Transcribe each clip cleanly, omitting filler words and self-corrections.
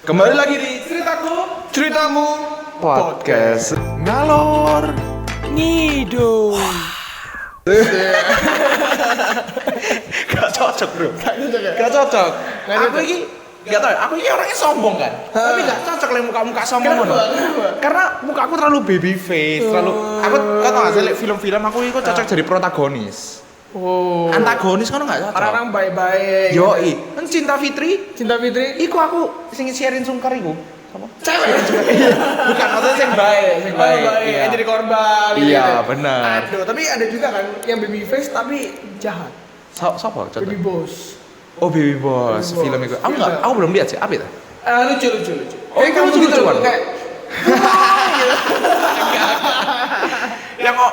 Kembali lagi di Ceritamu Podcast. Ngalor ngidul. Gak cocok bro. Gak cocok. Aku ini orangnya sombong kan. Tapi gak cocok lah muka sombong. Karena muka aku terlalu baby face, aku tau gak sih film-film aku itu cocok jadi protagonis. Oh. Antagonis kan gak cocok. Orang-orang baik-baik. Yoi, kan Cinta Fitri. Iku Aku sing sharing sungkar iku. Sama cewek. Bukan, maksudnya sing baik, Iya. Jadi korban. Iya, gitu. benar. Aduh, tapi ada juga kan yang baby face tapi jahat. Siapa contoh? Baby boss. Oh, Baby Boss, Baby film Boss. itu. Aku belum lihat sih, apa itu? Lucu. Oh, Kayak kamu gitu lucuan? loh, kayak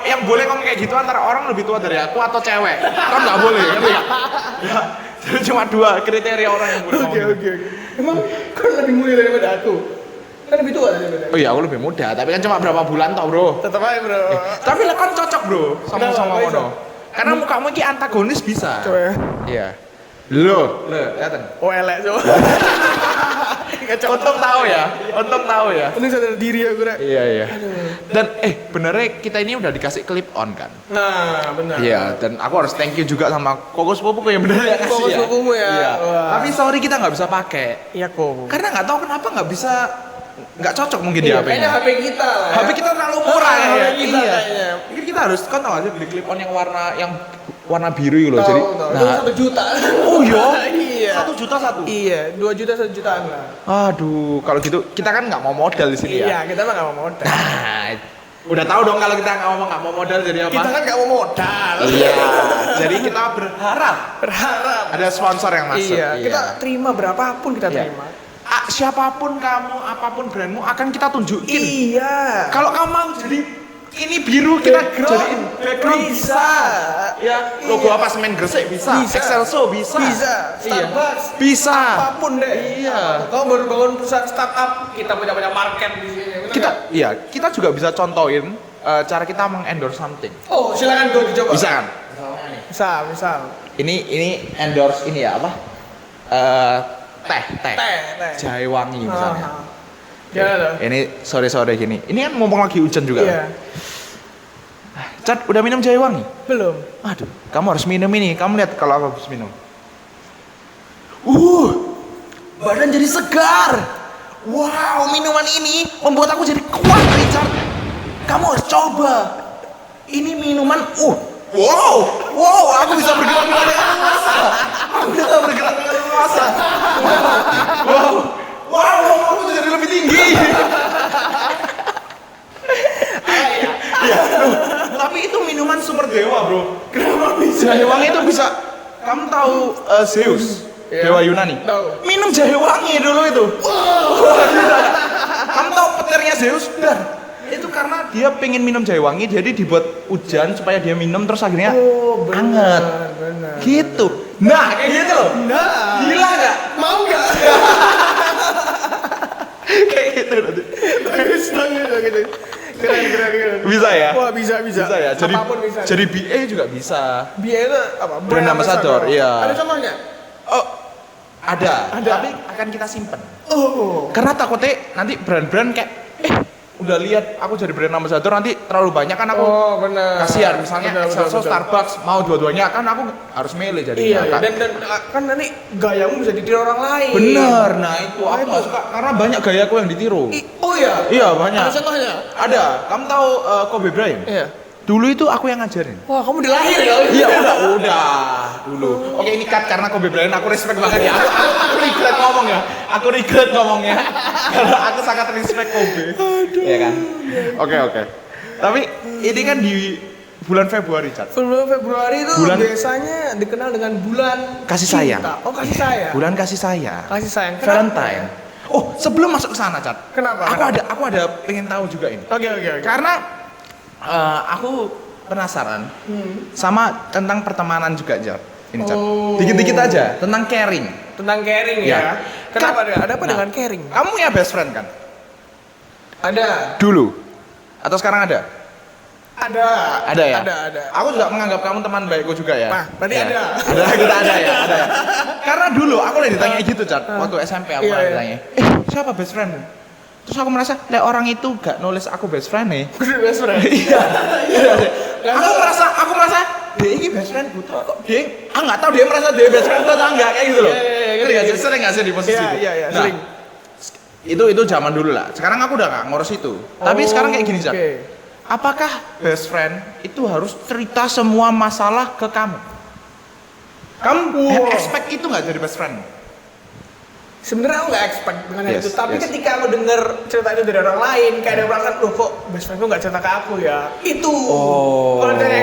Yang boleh ngomong kayak gitu antara orang lebih tua dari aku atau cewek. Kan nggak boleh, ngerti nggak? Ya, jadi cuma dua kriteria orang yang boleh ngomong. Oke. Emang kan lebih mulia daripada aku. Kan lebih tua daripada. Oh iya, aku lebih muda, tapi kan cuma berapa bulan toh, bro. Tetap aja, Bro. Tapi lah kan cocok, bro, sama-sama Kenapa, ngono. Karena mukamu ini antagonis bisa. Coba ya. Iya. Loh, lihat. Oh, elek coba. Untung tahu ya. Untung sadar diri aku, Rek. Iya. Dan benernya kita ini udah dikasih clip on kan? Nah, benar. Iya, dan aku harus thank you juga sama Koko Sepupuku yang bener ya kasih Koko ya. sepupumu ya. Iya. Wah. Tapi sorry kita nggak bisa pakai. Iya kok. Karena nggak tahu kenapa nggak cocok mungkin di HP-nya. Kayaknya HP kita lah. HP kita terlalu murah ya. HP kita Iya. kayaknya. Mungkin kita harus kan tahu aja beli clip on yang warna biru gitu loh. Jadi Itu 1 juta. Oh iya. Iya. 1 juta satu. Iya, 2 juta 1 jutaan lah. Aduh, kalau gitu kita kan nggak mau modal di sini ya. Iya, kita mah nggak mau modal. Nah, udah tahu dong kalau kita nggak mau modal jadi apa? Kita kan nggak mau modal. Iya. Jadi kita berharap ada sponsor yang masuk. Iya, kita terima berapapun kita Iya. terima. Siapapun kamu, apapun brandmu akan kita tunjukin. Iya. Kalau kamu mau jadi ini biru kita jadiin background bisa. Ya, logo apa semen Gresik bisa. Excelso bisa. Starbucks. Bisa. Apapun deh. Iya. Kamu baru bangun perusahaan startup, kita punya market di sini. Bener nggak? Kita juga bisa contohin cara kita mengendorse something. Oh, silakan gue dicoba. Bisa kan? Misal. Ini endorse ini ya apa? Teh. Jahe wangi misalnya. Ya, Ini sore-sore gini. Ini kan ngomong lagi hujan juga. Iya. Cat, udah minum jahe wangi? Belum. Aduh, kamu harus minum ini. Kamu lihat kalau aku harus minum. Badan jadi segar. Wow, minuman ini membuat aku jadi kuat, Richard. Kamu harus coba. Ini minuman, wow, aku bisa bergerak dengan leluasa. Wow, aku jadi lebih tinggi. Tapi itu minuman super dewa, bro. Kenapa bisa? Jahe wangi itu bisa. Kamu tahu Zeus, dewa Yunani? Tahu. Minum jahe wangi dulu itu. Kamu tahu petirnya Zeus? Itu karena dia pengen minum jahe wangi, jadi dibuat hujan supaya dia minum terus akhirnya anget. Benar. Gitu. Nah, kayak gitu loh. Nah, Gila nggak? mau nggak? Kayak gitu loh. Gitu. Keren. Bisa ya? Wah, bisa. Bisa ya. Jadi Apapun bisa. jadi BA juga bisa. Biaya itu apa? Brand ambassador, iya. Ada contohnya? Oh, ada. Tapi akan kita simpen. Oh. Karena takutnya nanti brand-brand kayak udah lihat aku jadi brand ambassador nanti terlalu banyak kan aku kasihan misalnya Benar, Excelso, betul. Starbucks mau dua-duanya kan aku harus milih jadi Iya. Dan kan nanti gayamu bisa ditiru orang lain. bener. Nah itu aku nggak suka karena banyak gayaku yang ditiru. Oh iya. Iya banyak. Ada contohnya? Ada. Kamu tahu Kobe Bryant? Iya. Dulu itu aku yang ngajarin. Wah, kamu dilahir ya? Iya udah dulu. Oke ini cut karena Kobe Bryant aku respect banget ya. Aku regret ngomongnya. Karena aku sangat respect Kobe. Iya kan? Oke. Tapi ini kan di bulan Februari, Cat. Bulan Februari itu Bulan- biasanya dikenal dengan bulan Kasih cinta. sayang. Oh, kasih sayang. Bulan kasih sayang. Kasih sayang. Kenapa? Valentine. Oh, sebelum masuk ke sana, Cat. Kenapa? Aku ada pengen tahu juga ini. Oke. Karena aku penasaran sama tentang pertemanan juga, Jar. Ini, Cat. Oh. Dikit-dikit aja tentang caring. Tentang caring Ya. ya. Kenapa Kan- ada apa Nah. dengan caring? Kamu punya best friend kan? Ada. Dulu. Atau sekarang ada? Ada ya? Ada. Aku juga menganggap kamu teman baikku juga ya. Nah, berarti Ya. ada. Kita ada ya. Karena dulu aku lagi ditanya gitu, Cat. Waktu SMP aku Iya, iya. ditanya, siapa best friend? Terus aku merasa, orang itu gak nulis aku best friend nih. Good best friend. Iya. Aku merasa dia ini best friend butuh kok dia nggak tahu dia merasa dia best friend atau enggak kayak gitu loh. Iya. Sering nggak sih di posisi itu? Iya, Nah, sering. itu zaman dulu lah. Sekarang aku udah nggak ngurus itu. Tapi sekarang kayak gini, Cat. Oke. Apakah best friend itu harus cerita semua masalah ke kamu? Kamu expect itu nggak dari best friend? Sebenarnya aku nggak expect dengan hal Yes, itu, tapi yes. ketika aku denger cerita itu dari orang lain, kayak ada perasaan, loh kok best friend gue nggak cerita ke aku ya? Itu. Kalau dari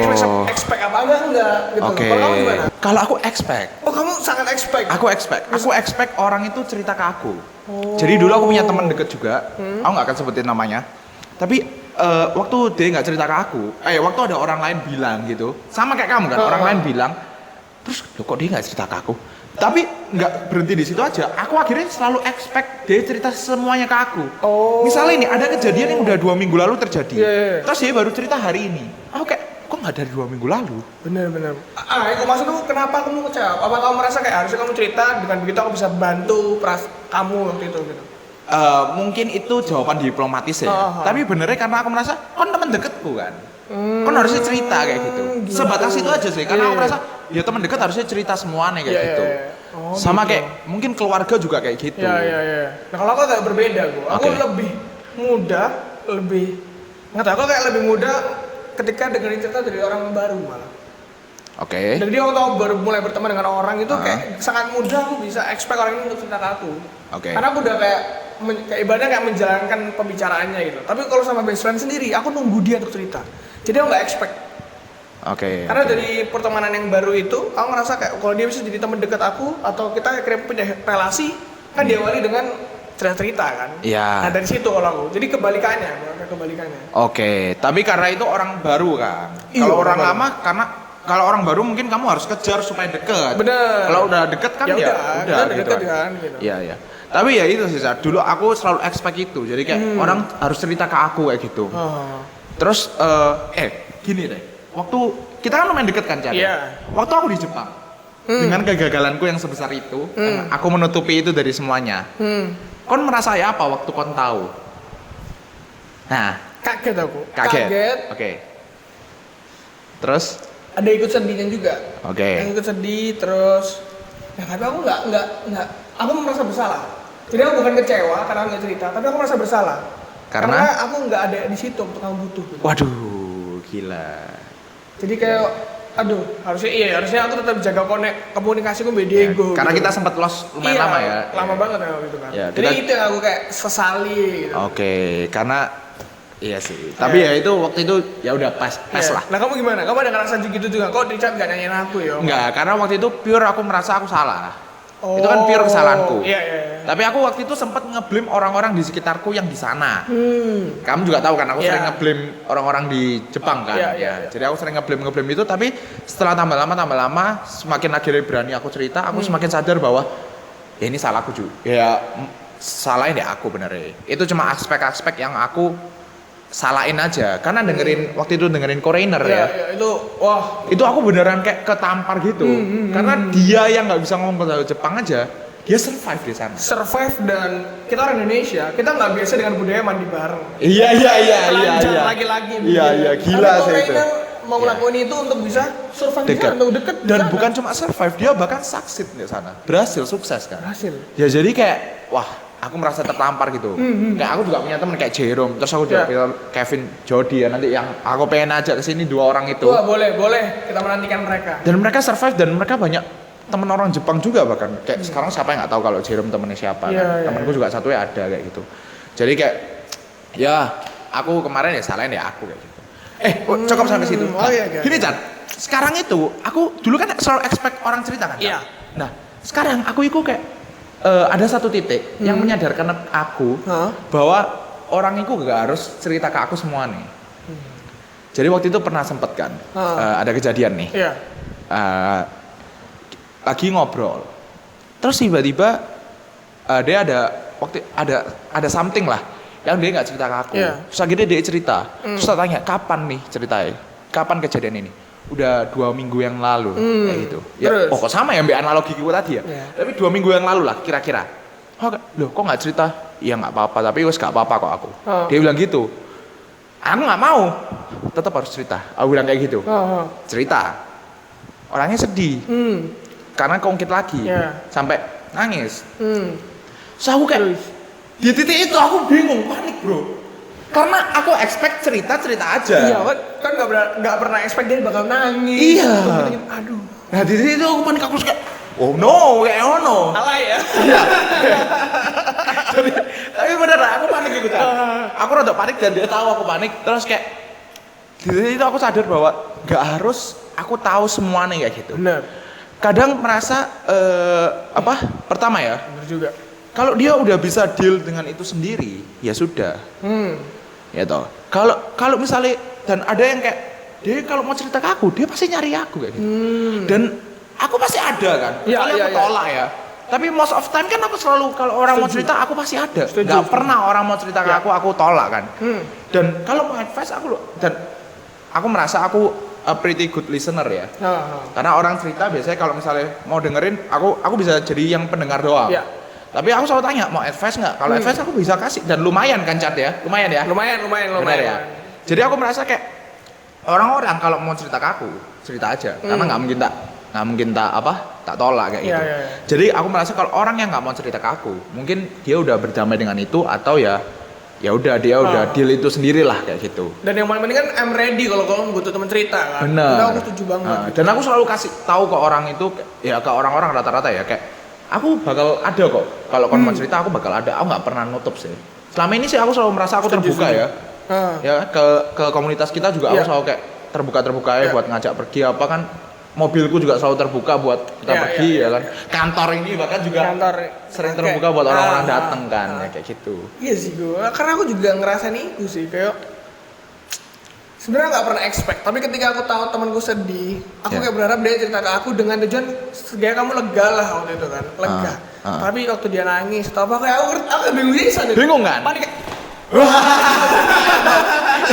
expect apa enggak gitu. Oke. Kalau kamu gimana? Kalau aku expect. Oh kamu sangat expect. Aku expect orang itu cerita ke aku. Jadi dulu aku punya teman deket juga. Aku nggak akan sebutin namanya. Tapi waktu dia nggak cerita ke aku, waktu ada orang lain bilang gitu, sama kayak kamu kan, orang lain bilang, terus loh kok dia nggak cerita ke aku? Tapi nggak berhenti di situ aja. Aku akhirnya selalu expect dia cerita semuanya ke aku. Misalnya ini ada kejadian yang udah 2 minggu lalu terjadi, terus dia baru cerita hari ini. Aku kayak kok nggak dari 2 minggu lalu? Bener. Aku maksudku kenapa kamu ngecap? Apa kamu merasa kayak harusnya kamu cerita dengan begitu aku bisa bantu kamu waktu itu gitu? Mungkin itu jawaban diplomatis ya. Tapi benernya karena aku merasa kan teman deketku kan. Kan harusnya cerita kayak gitu. Sebatas itu aja sih. Karena aku merasa ya teman dekat harusnya cerita semuanya kayak gitu. Sama gitu. kayak mungkin keluarga juga kayak gitu. Iya. Nah kalau aku agak berbeda aku lebih mudah, nggak tahu, aku kayak lebih mudah ketika dengerin cerita dari orang baru malah. Oke. Jadi waktu aku baru mulai berteman dengan orang itu kayak sangat mudah aku bisa expect orang ini untuk cerita ke aku. Karena aku udah kayak ibaratnya kayak menjalankan pembicaraannya gitu. Tapi kalau sama best friend sendiri, aku nunggu dia untuk cerita. Jadi aku nggak expect. Karena dari pertemanan yang baru itu, aku ngerasa kayak kalau dia bisa jadi teman dekat aku atau kita akhirnya punya relasi, kan diawali dengan cerita kan. Iya. Nah dari situ kalau aku. Jadi kebalikannya. Oke. Tapi karena itu orang baru kan. Iya, Kalau orang orang lama karena kalau orang baru mungkin kamu harus kejar supaya deket. Bener. Kalau udah deket kan ya udah gitu deket kan. Gitu. Iya. Tapi ya itu sih, Zat. Dulu aku selalu expect itu. Jadi kayak orang harus cerita ke aku kayak gitu. Terus gini deh. Waktu kita kan lumayan deket kan, Cak. Iya. Waktu aku di Jepang dengan kegagalanku yang sebesar itu, aku menutupi itu dari semuanya. Kon merasa ya apa waktu kon tahu? Nah, Kaget aku. kaget. Oke. Terus? Ada ikut sedihnya juga. Oke. Yang ikut sedih terus. Ya tapi aku nggak. Aku merasa bersalah. Jadi aku bukan kecewa karena nggak cerita, tapi aku merasa bersalah. Karena aku nggak ada di situ untuk kamu butuh. Gitu. Waduh, gila. Jadi kayak, harusnya aku tetap jaga komunikasiku sama Diego. Karena gitu. kita sempat lost lumayan lama ya. Lama banget ya gitu kan. Ya, jadi itu yang aku kayak sesali. Gitu. Oke, karena iya sih. Tapi ya itu waktu itu ya udah pas lah. Nah kamu gimana? Kamu ada ngerasa gitu juga? Kok Richard nggak nanyain aku ya? Enggak, karena waktu itu pure aku merasa aku salah. Itu kan pure kesalahanku. Iya. Tapi aku waktu itu sempat ngeblame orang-orang di sekitarku yang di sana. Kamu juga tahu kan, aku sering ngeblame orang-orang di Jepang kan. Iya. Jadi aku sering ngeblame itu, tapi setelah tambah lama, semakin akhirnya berani aku cerita, aku semakin sadar bahwa ya ini salahku juga. Ya salahnya deh aku benernya. Itu cuma aspek-aspek yang aku salahin aja, karena waktu itu dengerin Koreaner ya. Itu aku beneran kayak ketampar gitu. Karena dia yang nggak bisa ngomong bahasa Jepang aja, dia survive di sana. Survive, dan kita orang Indonesia, kita nggak biasa dengan budaya mandi bareng. Iya. Lagi-lagi. Iya, gila sih itu. Mau ngelakuin itu untuk bisa survive Dekat. deket. Dan bukan cuma survive, dia bahkan succeed di sana. Berhasil, sukses kan. Berhasil. Ya jadi kayak, wah, aku merasa tertampar gitu. Kayak aku juga punya teman kayak Jerome, terus aku juga punya Kevin, Jody ya, nanti yang aku pengen ajak ke sini 2 orang itu. Wah, boleh kita menantikan mereka. Dan mereka survive, dan mereka banyak teman orang Jepang juga bahkan. Kayak sekarang siapa yang nggak tahu kalau Jerome temennya siapa kan. Temanku juga satunya ada kayak gitu. Jadi kayak ya aku kemarin ya salahin ya aku kayak gitu. Cukup sampai situ. Gini Chan, sekarang itu aku dulu kan selalu expect orang cerita kan. Iya. Nah, sekarang aku itu kayak ada satu titik yang menyadarkan aku bahwa orang itu gak harus cerita ke aku semua nih. Jadi waktu itu pernah sempet kan ada kejadian nih. Iya. Lagi ngobrol, terus tiba-tiba dia ada something lah yang dia nggak cerita ke aku. Iya. Terus akhirnya dia cerita. Terus saya tanya, kapan nih ceritanya? Kapan kejadian ini? Udah 2 minggu yang lalu, kayak gitu. Ya, Terus? kok sama ya, ambil analogi gue tadi ya. Iya. Tapi 2 minggu yang lalu lah, kira-kira. Oh, loh, kok nggak cerita? Iya nggak apa-apa, tapi wes nggak apa-apa kok aku. Oh. Dia bilang gitu. Aku nggak mau, tetap harus cerita. Aku bilang kayak gitu. Cerita. Orangnya sedih, karena keungkit lagi, Iya. sampai nangis. Terus aku kayak, di titik itu aku bingung, panik bro. Karena aku expect cerita aja. Iya kan nggak pernah expect dia bakal nangis. Iya. Aduh. Nah di titik itu aku panik, aku kayak, oh no, kayak oh no. Alay ya. Tapi bener aku panik gitu kan. Aku rada panik dan dia tahu aku panik. Terus kayak, di titik itu aku sadar bahwa nggak harus aku tahu semuanya kayak gitu. Bener. Kadang merasa pertama ya. Bener juga. Kalau dia udah bisa deal dengan itu sendiri, ya sudah. Ya toh. Kalau misalnya dan ada yang kayak dia kalau mau cerita ke aku, dia pasti nyari aku kayak gitu. Dan aku pasti ada kan. Iya, Kecuali iya, aku tolak ya. Tapi most of time kan aku selalu kalau orang mau cerita aku pasti ada. Gak pernah orang mau cerita ke aku tolak kan. Dan kalau mau advice dan aku merasa aku a pretty good listener ya. Karena orang cerita biasanya kalau misalnya mau dengerin, aku bisa jadi yang pendengar doang. Iya. Tapi aku selalu tanya, mau advice nggak? Kalau advice aku bisa kasih, dan lumayan kan Cat ya? Lumayan ya? Lumayan. Benar ya? Jadi aku merasa kayak, orang-orang kalau mau cerita ke aku, cerita aja. Karena nggak mungkin tak tolak kayak gitu. Iya. Jadi aku merasa kalau orang yang nggak mau cerita ke aku, mungkin dia udah berdamai dengan itu, atau ya udah dia udah deal itu sendirilah kayak gitu. Dan yang paling penting kan I'm ready kalau kamu butuh teman cerita kan. Bener. Udah, aku setuju banget. Dan aku selalu kasih tahu ke orang itu, ya ke orang-orang rata-rata ya kayak, aku bakal ada kok. Kalau kamu mau cerita aku bakal ada. Aku nggak pernah nutup sih. Selama ini sih aku selalu merasa aku terbuka ya. Ya ke komunitas kita juga aku selalu kayak terbuka ya buat ngajak pergi apa kan. Mobilku juga selalu terbuka buat kita pergi ya kan. Kantor ini bahkan juga sering terbuka buat orang-orang datang kan ya kayak gitu. Iya sih gue. Karena aku juga ngerasain itu sih kayak sebenarnya nggak pernah expect, tapi ketika aku tahu temanku sedih, aku kayak berharap dia cerita ke aku dengan tujuan supaya kamu lega lah waktu itu kan, lega. Tapi waktu dia nangis, atau apa kayak aku bingung bisa deh. Bingung kan? Panik.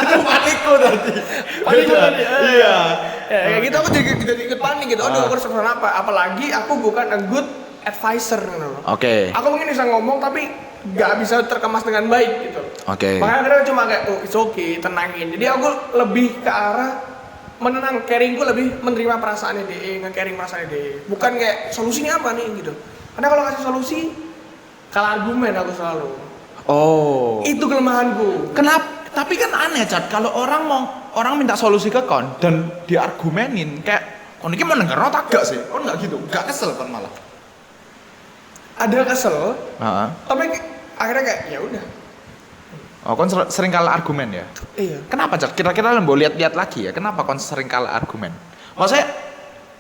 Itu panikku tadi. Panik banget. Iya. Ya, kayak gitu aku juga ikut panik gitu. Aduh, aku harus pesan apa? Apalagi aku bukan a good advisor gitu loh. Oke. Aku mungkin bisa ngomong tapi nggak bisa terkemas dengan baik gitu. Oke. Makanya akhirnya cuma kayak it's okay, tenangin. Jadi aku lebih ke arah menenang, caringku lebih menerima perasaannya dia, nge-caring perasaannya dia. Bukan kayak solusinya apa nih gitu. Karena kalau kasih solusi kalah argumen aku selalu. Oh. Itu kelemahanku. Kenapa? Tapi kan aneh Cat, kalau orang minta solusi ke kon dan diargumenin kayak kon iki mau denger tak gak sih? Kon enggak gitu, enggak kesel kon malah. Ada kesel, Heeh. tapi akhirnya kayak ya udah. Oh, kon sering kalah argumen ya? Iya. Kenapa Cat? Kira-kira lembo lihat-lihat lagi ya. Kenapa kon sering kalah argumen? Maksudnya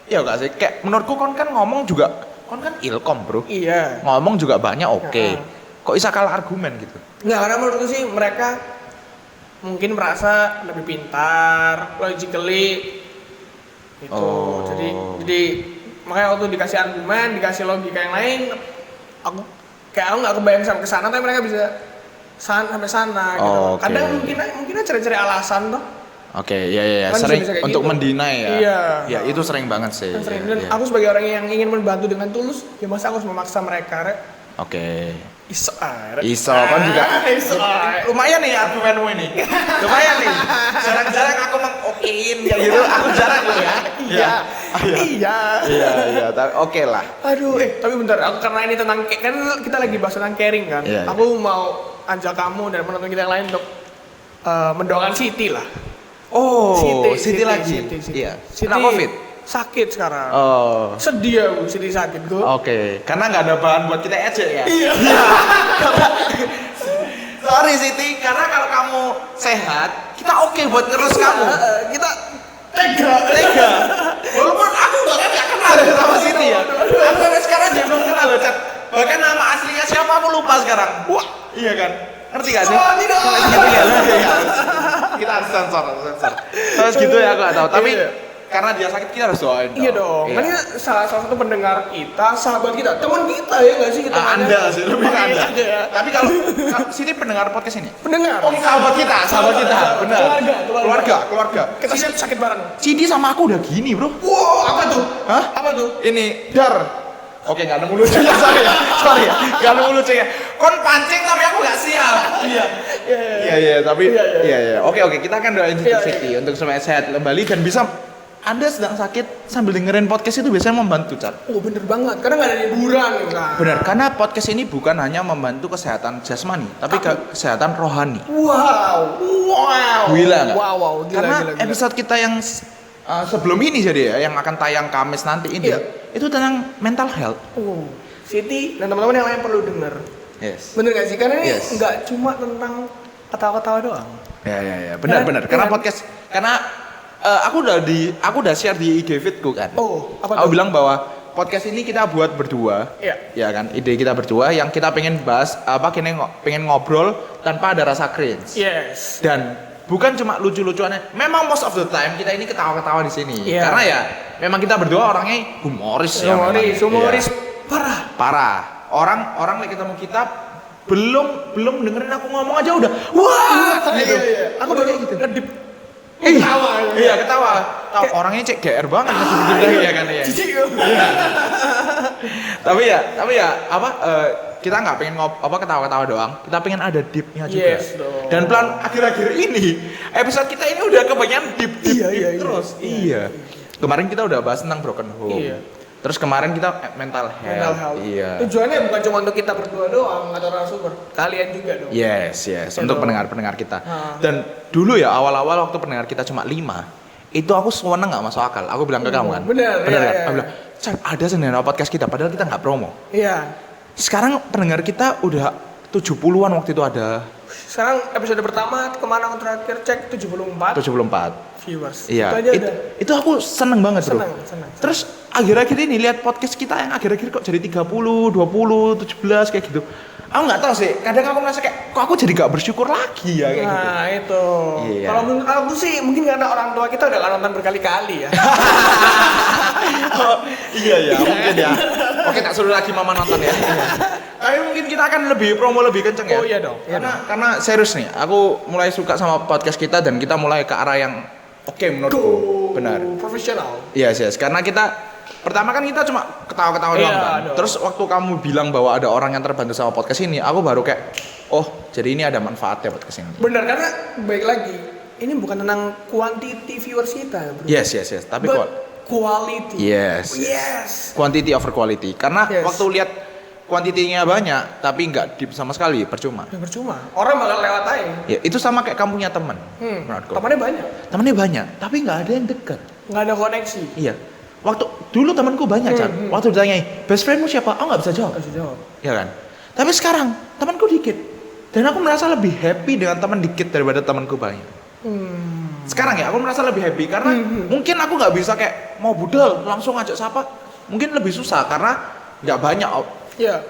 ya enggak sih? Kayak menurutku kon kan ngomong juga, kon kan ilkom, Bro. Iya. Ngomong juga banyak oke. Kok bisa kalah argumen gitu? Nggak, karena menurutku sih mereka mungkin merasa lebih pintar, logically gitu. Oh. Jadi makanya waktu dikasih argumen, dikasih logika yang lain, aku nggak kebayang sampai ke sana, tapi mereka bisa sampai sana gitu. Oh, okay. Kadang mungkin cari-cari alasan tuh. Oke, ya. Kan Sering bisa kayak untuk gitu. mendinai ya. Iya. Ya, itu sering banget sih. Kan sering. Iya, Dan iya. aku sebagai orang yang ingin membantu dengan tulus, ya masa aku harus memaksa mereka, Rek? Oke. Iso, Kan juga. Iso. Lumayan nih argumenmu ini. Lumayan nih. Jarang-jarang aku mengokein kayak gitu. Aku jarang loh ya. Iya. Tapi oke lah. Aduh, tapi bentar, aku karena ini tentang kan kita lagi bahas tentang caring kan. Iya. Aku mau ajak kamu dan penonton kita yang lain untuk mendoakan Siti lah. Oh, Siti lagi. Siti. Iya. Siti Kena COVID. sakit sekarang. Oh. Sedih aku Siti sakit gue. Oke, karena nggak ada bahan buat kita ejek ya. Iya. Sorry Siti, karena kalau kamu sehat, kita oke buat ngerus kamu. Kita tega. Walaupun aku bahkan nggak kenal ya sama Siti ya. Aku sampai sekarang dia belum kenal loh, Cat. Bahkan nama aslinya siapa aku lupa sekarang. Wah, iya kan? Ngerti gak sih? Oh, tidak. Sampai segitu ya. Kita harus sensor. Terus gitu ya aku nggak tahu. Tapi Iya. karena dia sakit kita harus doain. Iya dong. Kan ini salah satu pendengar kita, sahabat kita, teman kita ya nggak sih kita? Anda sih lebih ke Anda. Ya. Tapi kalau Siti pendengar podcast ini. Pendengar. Oh, sahabat kita. Benar. Keluarga. Kita sakit bareng. Siti sama aku udah gini, Bro. Wow, apa tuh? Hah? Apa tuh? Ini Oke, nggak nemu lucunya, sorry ya, nggak nemu lucunya. Kon pancing tapi aku nggak siap. Iya. Oke, kita akan doain Siti untuk supaya sehat kembali dan bisa. Anda sedang sakit sambil dengerin podcast itu biasanya membantu, Cat. Oh, bener banget, karena nggak ada liburan kan. Benar, karena podcast ini bukan hanya membantu kesehatan jasmani, tapi kesehatan rohani. Wow. Gila nggak? Wow. Karena episode kita yang sebelum ini jadi ya, yang akan tayang Kamis nanti ini, itu tentang mental health. Oh, Siti dan teman-teman yang lain perlu denger. Yes. Bener gak sih? Karena ini nggak cuma tentang ketawa-ketawa doang. Ya, benar. Karena podcast, aku udah share di IG feedku kan. Oh, apa Aku tuh? bilang bahwa podcast ini kita buat berdua. Iya. Ya kan, ide kita berdua yang kita pengen bahas pengen ngobrol tanpa ada rasa cringe. Yes. Dan bukan cuma lucu-lucuannya. Memang most of the time kita ini ketawa-ketawa di sini. Iya. Karena ya memang kita berdua orangnya humoris ya. Humoris Iya. Parah. Orang yang ketemu kita belum dengerin aku ngomong aja udah wah gitu. Iya. Aku baru gitu. Ngedip. Ketawa. Tahu orangnya cek GR banget ya kan ya. Tapi ya kita nggak pengen ketawa-ketawa doang. Kita pengen ada deepnya juga. Yes, dong. Dan akhir-akhir ini episode kita ini udah kebanyakan deep terus. Iya. Kemarin kita udah bahas tentang broken home. Iya. Terus kemarin kita mental health. Iya. Tujuannya bukan cuma untuk kita berdua doang atau narasumber, kalian juga dong. Yes. Untuk pendengar-pendengar kita. Dan dulu ya awal-awal waktu pendengar kita cuma 5, itu aku seneng nggak masuk akal. Aku bilang ke kamu kan. Bener kan? iya. Aku bilang, ada sebenarnya podcast kita padahal kita nggak promo. Iya. Sekarang pendengar kita udah 70-an waktu itu ada. Sekarang episode pertama kemana terakhir cek 74 viewers. Iya. Itu aku seneng banget, Bro. Seneng. Terus akhir-akhir ini lihat podcast kita yang akhir-akhir kok jadi 30, 20, 17 kayak gitu. Aku nggak tahu sih. Kadang aku merasa kayak kok aku jadi nggak bersyukur lagi ya kayak gitu. Nah, itu. Iya. Kalau menurut aku sih mungkin karena orang tua kita udah nonton berkali-kali ya. Iya mungkin ya. Oke, tak suruh lagi mama nonton ya. Tapi mungkin kita akan lebih promo lebih kenceng ya. Oh iya dong. Karena serius nih, aku mulai suka sama podcast kita dan kita mulai ke arah yang oke menurutku. Benar. Profesional. Yes. Karena pertama kan kita cuma ketawa-ketawa doang kan. Dong. Terus waktu kamu bilang bahwa ada orang yang terbantu sama podcast ini, aku baru kayak, oh jadi ini ada manfaatnya podcast ini. Benar, karena baik lagi, ini bukan tentang quantity viewers kita, bro. Yes. Tapi quality. Yes. Quantity over quality. Karena waktu lihat kuantitinya banyak tapi nggak deep sama sekali, percuma. Ya percuma. Orang bakal lewat aja. Ya itu sama kayak kamu punya teman. Menurutku. Temannya banyak, tapi nggak ada yang dekat. Nggak ada koneksi. Iya. Waktu dulu temanku banyak, Chan. Waktu ditanyai, best friendmu siapa? Oh nggak bisa jawab. Ya kan. Tapi sekarang temanku dikit. Dan aku merasa lebih happy dengan teman dikit daripada temanku banyak. Sekarang ya aku merasa lebih happy karena mungkin aku nggak bisa kayak mau budal langsung ajak siapa. Mungkin lebih susah karena nggak banyak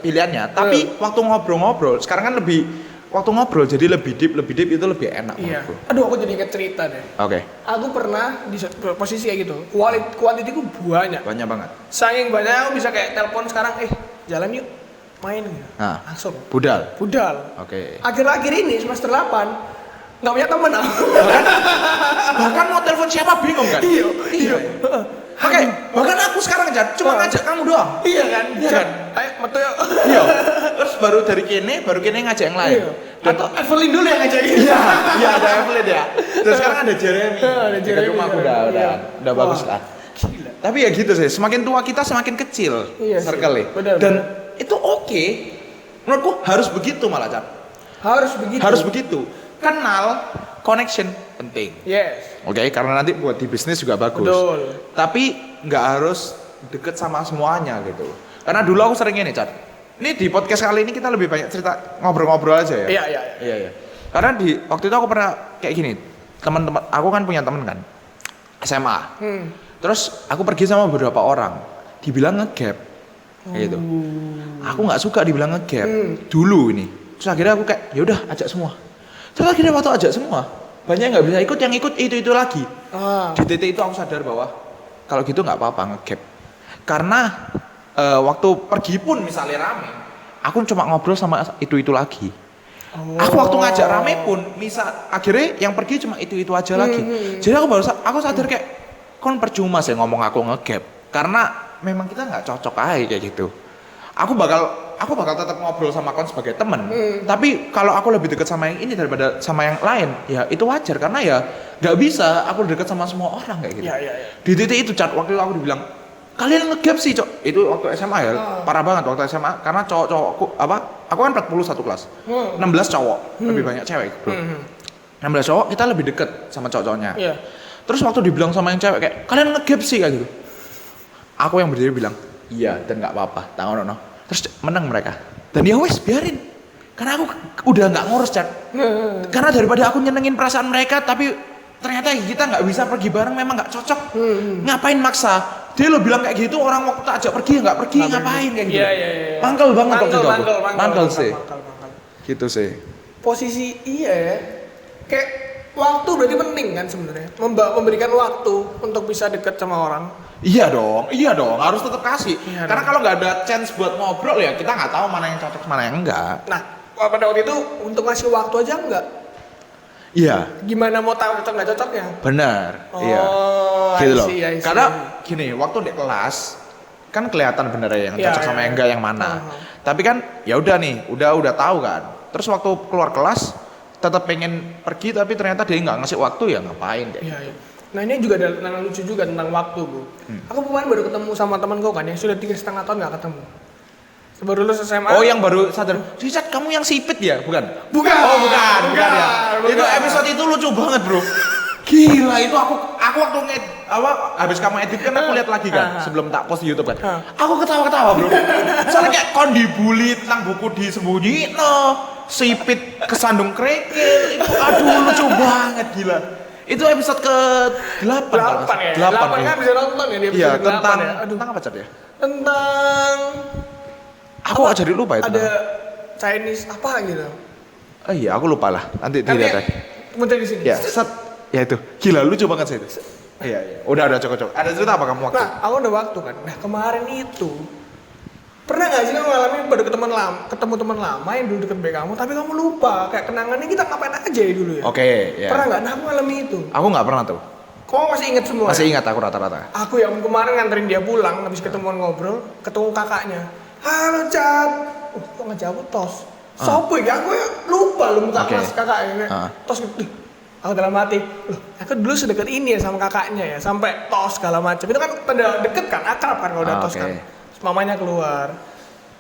pilihannya. Tapi waktu ngobrol-ngobrol sekarang kan waktu ngobrol jadi lebih deep itu lebih enak. Iya. Aduh, aku jadi inget cerita deh. Oke. Aku pernah di posisi kayak gitu. Kuantitiku banyak. Banyak banget. Saking banyak aku bisa kayak telepon sekarang, jalan yuk, main ya. Nah, langsung. Budal. Oke. Akhir-akhir ini semester 8 nggak punya temen aku. Bahkan mau telepon siapa bingung kan? Iya. Oke, bahkan aku sekarang cuma ngajak kamu doang. Iya kan? Ayo, metu yuk. Iya. Terus baru kene ngajak yang lain. Atau Evelyn dulu yang ngajak. Iya, ada Evelyn ya. Terus sekarang ada Jeremy. Di rumah aku udah bagus lah. Gila. Tapi ya gitu sih, semakin tua kita semakin kecil circle-nya. Dan itu oke. Menurutku harus begitu malah, Cap. Harus begitu. Kenal, connection penting. Yes. Oke, karena nanti buat di bisnis juga bagus. Betul. Tapi nggak harus deket sama semuanya gitu. Karena dulu aku sering ini, Cat. Ini di podcast kali ini kita lebih banyak cerita ngobrol-ngobrol aja ya. Iya. Karena waktu itu aku pernah kayak gini. Teman-teman, aku kan punya teman kan. SMA. Terus aku pergi sama beberapa orang. Dibilang ngegap. Gitu. Aku nggak suka dibilang ngegap. Dulu ini. Terus akhirnya aku kayak, ya udah ajak semua. Terus akhirnya waktu ajak semua, banyak yang nggak bisa ikut, yang ikut itu lagi. Di titik itu aku sadar bahwa kalau gitu nggak apa-apa nge-gap. Karena waktu pergi pun misalnya rame, aku cuma ngobrol sama itu lagi. Aku waktu ngajak rame pun, misal akhirnya yang pergi cuma itu aja lagi. Jadi aku sadar kayak kon percuma sih ngomong aku nge-gap, karena memang kita nggak cocok aja kayak gitu. Aku bakal tetap ngobrol sama kon sebagai temen. Tapi kalau aku lebih dekat sama yang ini daripada sama yang lain, ya itu wajar karena ya nggak bisa aku dekat sama semua orang kayak gitu. Di titik itu Chat, waktu itu aku dibilang kalian nge-gap sih Cok. Itu waktu SMA ya, parah banget waktu SMA karena cowok-cowokku aku kan 40 satu kelas. 16 cowok, lebih banyak cewek, Bro. 16 cowok kita lebih deket sama cowok-cowoknya. Terus waktu dibilang sama yang cewek kayak kalian nge-gap sih kayak gitu. Aku yang berdiri bilang, "Iya, dan enggak apa-apa." Tangono. Terus menang mereka. Dan ya wes biarin. Karena aku udah enggak ngurus, Chat. Karena daripada aku nyenengin perasaan mereka tapi ternyata kita nggak bisa pergi bareng, memang nggak cocok. Ngapain maksa? Dia lo bilang kayak gitu, orang waktu tak ajak pergi nggak pergi, ngapain kayak gitu? Mangkel banget waktu itu aku. Mangkel sih. Gitu sih. Posisi iya ya. Kayak waktu berarti penting kan sebenarnya. Memberikan waktu untuk bisa deket sama orang. Iya dong, harus tetap kasih. Karena kalau nggak ada chance buat ngobrol ya kita nggak tahu mana yang cocok, mana yang enggak. Nah, pada waktu itu untuk ngasih waktu aja enggak? Iya. Gimana mau tahu cocok nggak cocoknya? Benar. Iya. Gitu loh. Karena gini, waktu di kelas kan kelihatan bener ya yang cocok sama yang enggak yang mana. Tapi kan ya udah nih, udah tahu kan. Terus waktu keluar kelas tetap pengen pergi tapi ternyata dia nggak ngasih waktu, ya ngapain deh. Iya. Nah ini juga ada yang lucu juga tentang waktu, Bu. Aku kemarin baru ketemu sama teman kau kan yang sudah 3,5 tahun nggak ketemu. Baru lulus SMA. Oh, yang baru sadar. Richard, kamu yang sipit ya? Bukan? Bukan. Oh, bukan ya. Itu episode itu lucu banget, Bro. Gila, itu aku waktu habis kamu edit kan aku lihat lagi kan sebelum tak post di YouTube kan. Aku ketawa-ketawa, Bro. Soalnya kayak kon dibully tentang buku disembunyiin, sipit kesandung kerikil. Itu aduh lucu banget, gila. Itu episode ke-8 ya? 8 kan bisa nonton ya di episode ke-8 ya? Tentang apa, Chat ya? Tentang aku aja jadi lupa itu. Ada Chinese apa gitu. Oh iya, aku lupa lah. Nanti dilihat aja. Muncul di sini. Ya, ya itu. Gila, lucu banget sih itu. Iya. Udah cocok. Ada cerita apa kamu waktu? Nah, aku ada waktu kan. Nah, kemarin itu pernah nggak sih kamu ngalamin baru ketemu teman lama yang dulu deket baik kamu, tapi kamu lupa kayak kenangannya kita ngapain aja ya dulu ya? Oke, ya. Pernah nggak? Nah, aku ngalami itu. Aku nggak pernah tuh. Kamu masih ingat semua? Masih ya? ingat aku rata-rata. Aku yang kemarin nganterin dia pulang, habis ketemuan ngobrol, ketemu kakaknya. Halo Chat. Kok ngejawab tos? Sopo ya? Aku ya lupa lu muka mas kakaknya. Tos gitu. Aku dalam hati, loh, aku dulu sedekat ini ya sama kakaknya ya, sampai tos segala macam. Itu kan pada deket kan, akrab kan kalau udah tos kan. Terus mamanya keluar.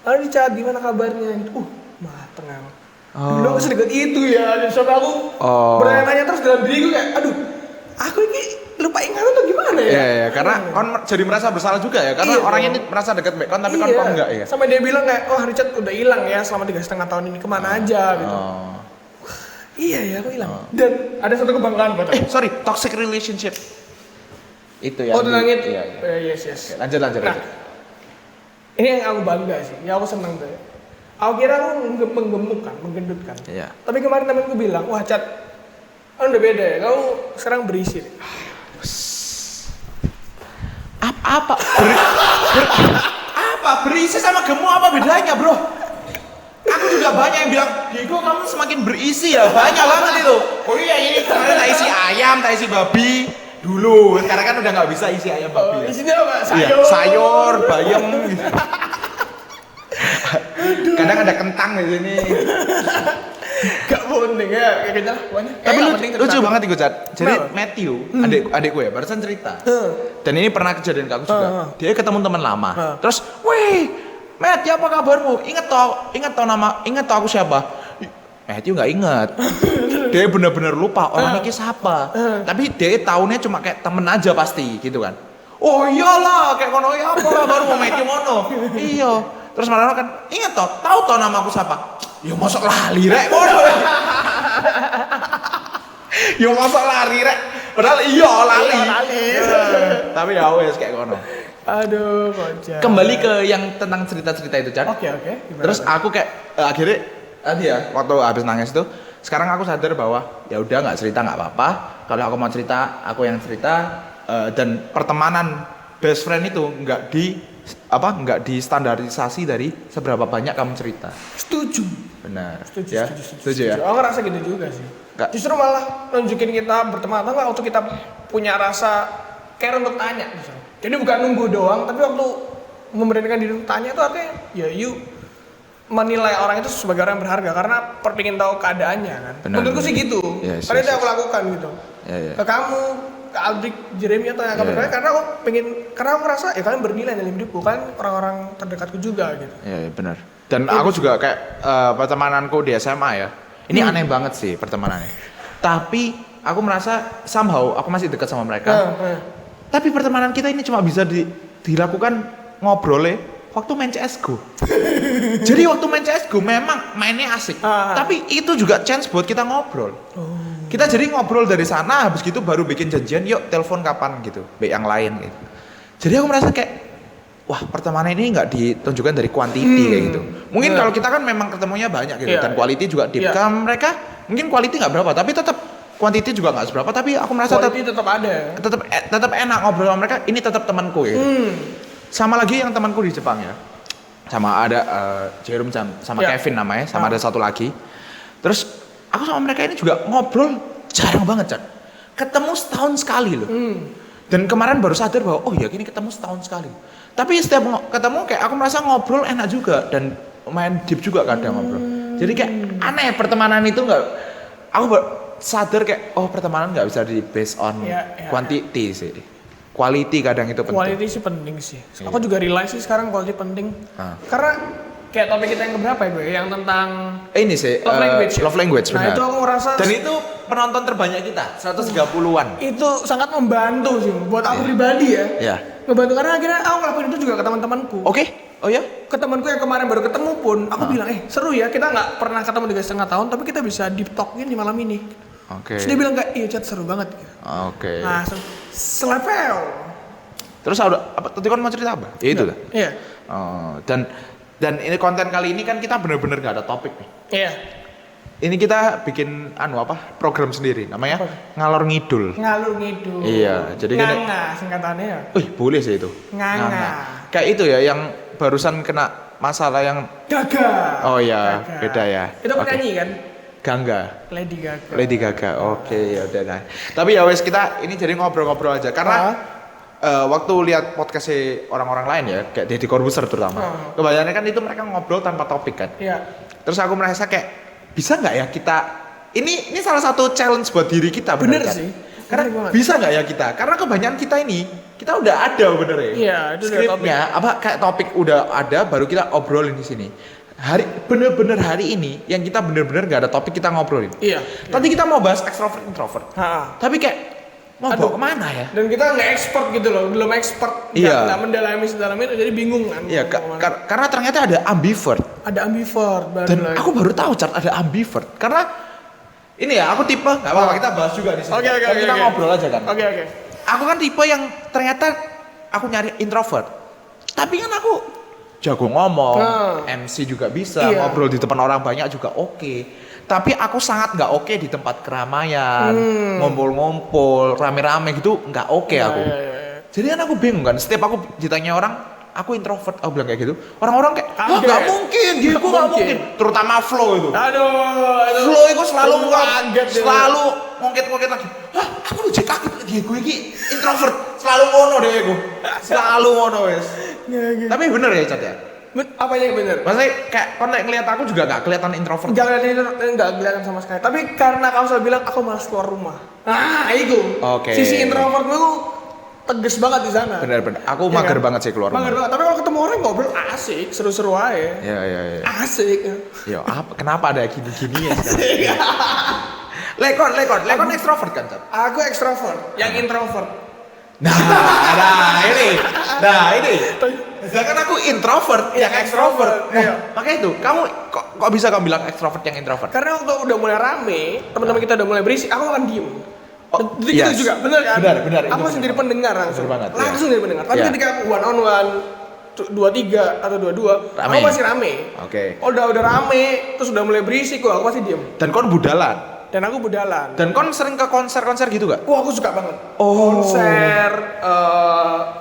Halo Chat, gimana kabarnya? Mateng aku. Dulu aku sedekat itu ya, dan sampai aku bertanya terus dalam diriku kayak, aduh, aku ini lupa ingatan atau gimana ya? Iya, karena kon jadi merasa bersalah juga ya, karena orang ini merasa dekat baik kon tapi kon kok enggak ya. Sampai dia bilang kayak, oh Richard udah hilang ya selama 3,5 tahun ini, kemana aja gitu. Iya ya, aku hilang. Dan ada satu kebanggaan buat aku. Sorry, toxic relationship. Itu ya. Oh, tentang itu. Iya. Yes. Oke, lanjut. Nah, ini yang aku bangga sih, yang aku seneng tuh. Aku kira aku menggemukkan, menggendutkan. Iya. Tapi kemarin temanku bilang, wah Chat, udah beda ya, kamu sekarang berisi. Apa berisi sama gemuk apa bedanya, Bro? Aku juga banyak yang bilang, Diego kamu semakin berisi ya, banyak banget itu. Oh iya, ini kemarin tak isi ayam, tak isi babi dulu. Sekarang kan udah nggak bisa isi ayam babi. Isinya apa? Sayur. Iya, sayur, bayam. Kadang ada kentang di sini. Gak penting ya, kayaknya banyak. Tapi lucu banget itu, Chat. Jadi Matthew, adikku ya, barusan cerita. Dan ini pernah kejadian ke aku juga. Dia ketemu teman lama. Terus, "Weh, Matt, ya apa kabarmu? Ingat toh aku siapa?" Matthew nggak ingat. Dia benar-benar lupa orang ini siapa. Tapi dia tahunya cuma kayak temen aja pasti, gitu kan. Oh iyalah, kayak kono ya apa kabarmu Matthew mono. Iya. Terus malah kan, ingat toh, tahu toh nama aku siapa? Ya masuk lali rek, mono. Ya masuk lari rek. Padahal iya lali. Tapi ya wes kayak kono. Aduh, kocak. Kembali ke yang tentang cerita-cerita itu, Chan. Oke. Terus aku kayak akhirnya tadi ya, waktu habis nangis itu, sekarang aku sadar bahwa ya udah nggak cerita nggak apa-apa. Kalau aku mau cerita, aku yang cerita dan pertemanan best friend itu nggak distandarisasi dari seberapa banyak kamu cerita. Setuju. Benar. Setuju ya. Aku ngerasa gitu juga sih. Nggak. Justru malah nunjukin kita berteman atau nggak waktu kita punya rasa care untuk tanya. Misalnya. Jadi bukan nunggu doang, tapi waktu memberanikan diri untuk tanya itu artinya ya you menilai orang itu sebagai orang yang berharga karena pengen tahu keadaannya kan. Menurutku sih gitu. Karena itu aku lakukan gitu. Ke kamu, ke Aldrik, Jeremy atau yang kamu karena aku aku ngerasa ya kalian bernilai dalam hidupku, kalian orang-orang terdekatku juga gitu. Iya benar. Dan aku juga kayak pertemananku di SMA ya. Ini aneh banget sih pertemanannya. Tapi aku merasa somehow aku masih dekat sama mereka. Tapi pertemanan kita ini cuma bisa dilakukan ngobrolnya waktu main CS:GO. Jadi waktu main CS:GO memang mainnya asik. Tapi itu juga chance buat kita ngobrol. Kita jadi ngobrol dari sana, habis gitu baru bikin janjian, yuk telepon kapan gitu, yang lain gitu. Jadi aku merasa kayak, wah pertemanan ini nggak ditunjukkan dari quantity kayak gitu. Mungkin kalau kita kan memang ketemunya banyak gitu, dan quality juga deep. Kalau mereka mungkin quality nggak berapa, tapi tetap quantity juga nggak seberapa. Tapi aku merasa tetap ada. Tetap enak ngobrol sama mereka. Ini tetap temanku gitu. Sama lagi yang temanku di Jepang ya. Sama ada Jerome sama Kevin namanya, sama ada satu lagi. Terus aku sama mereka ini juga ngobrol jarang banget, Cak. Ketemu setahun sekali loh. Dan kemarin baru sadar bahwa oh ya gini ketemu setahun sekali. Tapi setiap ketemu kayak aku merasa ngobrol enak juga dan main deep juga kadang ngobrol. Jadi kayak aneh pertemanan itu nggak. Aku sadar kayak oh pertemanan nggak bisa di based on quantity sih. Quality kadang itu penting. Quality sih penting sih. Aku juga realize sih sekarang quality penting. Karena kayak topik kita yang keberapa ya, Yang tentang ini sih love language benar. Nah, itu aku ngerasa dan itu penonton terbanyak kita 130-an. Itu sangat membantu sih buat aku pribadi ya. Iya. Membantu karena akhirnya aku ngelakuin itu juga ke teman-temanku. Oke. Oh ya? Ke temanku yang kemarin baru ketemu pun aku bilang, seru ya kita nggak pernah ketemu 3,5 tahun tapi kita bisa deep talk-in di malam ini. Oke. Terus dia bilang kayak, iya chat seru banget. Oke. Nah, selepel. Terus tadi kan mau cerita apa? Ya itu lah. Iya. Dan ini konten kali ini kan kita benar-benar nggak ada topik nih. Iya. Ini kita bikin program sendiri namanya Ngalor Ngidul. Ngalor Ngidul. Iya, jadi nganga singkatannya ya. Boleh sih itu. Nganga. Kayak itu ya yang barusan kena masalah yang Gaga. Oh iya, beda ya. Itu penyanyi kan? Gangga. Lady Gaga. Oke, ya udah nah. Tapi ya wes kita ini jadi ngobrol-ngobrol aja karena waktu lihat podcast orang-orang lain ya, kayak Deddy Corbuzier terutama. Kebanyakan kan itu mereka ngobrol tanpa topik kan. Iya. Terus aku merasa kayak bisa nggak ya kita ini salah satu challenge buat diri kita bener kan? sih. Karena bisa nggak ya kita kebanyakan kita udah ada bener ya. Iya, itu skripnya kayak topik udah ada baru kita obrolin di sini. Bener-bener hari ini yang kita bener-bener nggak ada topik kita ngobrolin. Iya. Tadi kita mau bahas extrovert introvert. Tapi kayak mau bawa kemana ya? Dan kita nggak expert gitu loh, belum expert, nggak mendalami sedalam itu, jadi bingung kan. Iya, karena ternyata ada ambivert. Ada ambivert. Dan aku baru tahu ada ambivert, karena ini ya aku tipe nggak apa-apa kita bahas juga di sini. Oke. Kita ngobrol aja kan. Oke. Aku kan tipe yang ternyata aku nyari introvert, tapi kan aku jago ngomong, MC juga bisa, ngobrol di depan orang banyak juga oke. Tapi aku sangat nggak oke di tempat keramaian, ngumpul-ngumpul, rame-rame gitu nggak oke aku. Jadi kan aku bingung kan, setiap aku ditanya orang, aku introvert, aku bilang kayak gitu. Orang-orang kayak, nggak mungkin, Diego nggak mungkin. Terutama Flo itu. Flo itu selalu ngungkit-ngungkit lagi. Aku tuh kaget Diego ini introvert, selalu ngono deh Diego. Selalu ngono wes. Tapi bener ya Cat ya? Apanya yang bener? Maksudnya kayak kalau ngeliat aku juga gak kelihatan introvert. Nggak kelihatan sama sekali. Tapi karena kamu selalu bilang aku malas keluar rumah. Itu. Oke. Sisi introvert gue tegas banget di sana. Bener. Aku mager banget sih keluar rumah. Mager banget. Tapi kalau ketemu orang ngobrol asik, seru-seru aja. Iya. Asik. Ya kenapa ada gini-gini ya? Lekon ekstrovert kan, Cap? Aku ekstrovert, yang introvert. Nah ini. Sedangkan aku introvert, yang ekstrovert. Makanya itu, kamu kok bisa kamu bilang ekstrovert yang introvert? Karena waktu udah mulai rame, teman-teman kita udah mulai berisik, aku akan diem. Itu juga, bener kan? Benar. Aku langsung jadi pendengar langsung. Langsung jadi pendengar. Tapi ketika aku one on one, 2-3 atau 2-2, aku masih rame. Oke. Udah rame, terus udah mulai berisik, aku masih diem. Dan kon budalan. Dan aku budalan. Dan kon sering ke konser-konser gitu gak? Wah aku suka banget. Konser,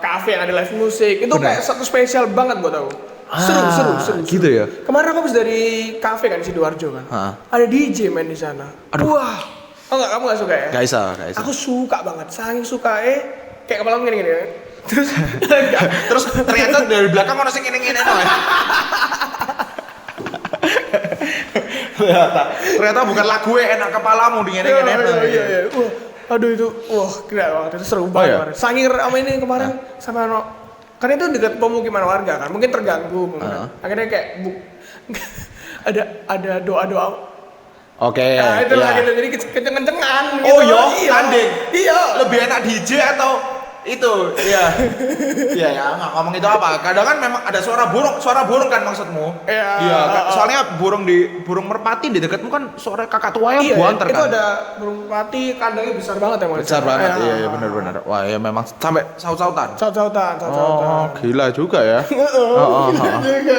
kafe yang ada live musik. Itu Bener. kayak satu spesial banget buat aku. Seru. Gitu ya. Kemarin aku habis dari kafe kan di Sidoarjo kan. Ada DJ main di sana. Aduh. Wah. Oh enggak, kamu enggak suka ya? Gak bisa. Aku suka banget, saking suka kayak kepala gini ya. Terus ternyata dari belakang orang sing ngene-ngene ternyata bukan lagu enak kepalamu di ngene-ngene. Iya. Aduh itu, gila banget, itu seru banget. ya? Kemarin. Saking ramai ini kemarin sama karena itu dekat pemukiman warga kan, mungkin terganggu. Akhirnya kayak ada doa-doa. Oke. Nah, itu iya. lagi jadi kenceng-kencengan. Oh gitu. iya, tanding. Iya. Lebih enak DJ atau itu? Iya. Iya ya, nggak ngomong itu apa? Kadang kan memang ada suara burung kan maksudmu? Iya. Iya, soalnya burung merpati di dekatmu kan suara kakak tua yang buanter kan. Itu ada burung merpati, kandangnya besar banget ya. Besar banget, iya benar-benar. Wah ya memang sampai saut-sautan. Saut-sautan. Oh, gila juga ya. Gila juga.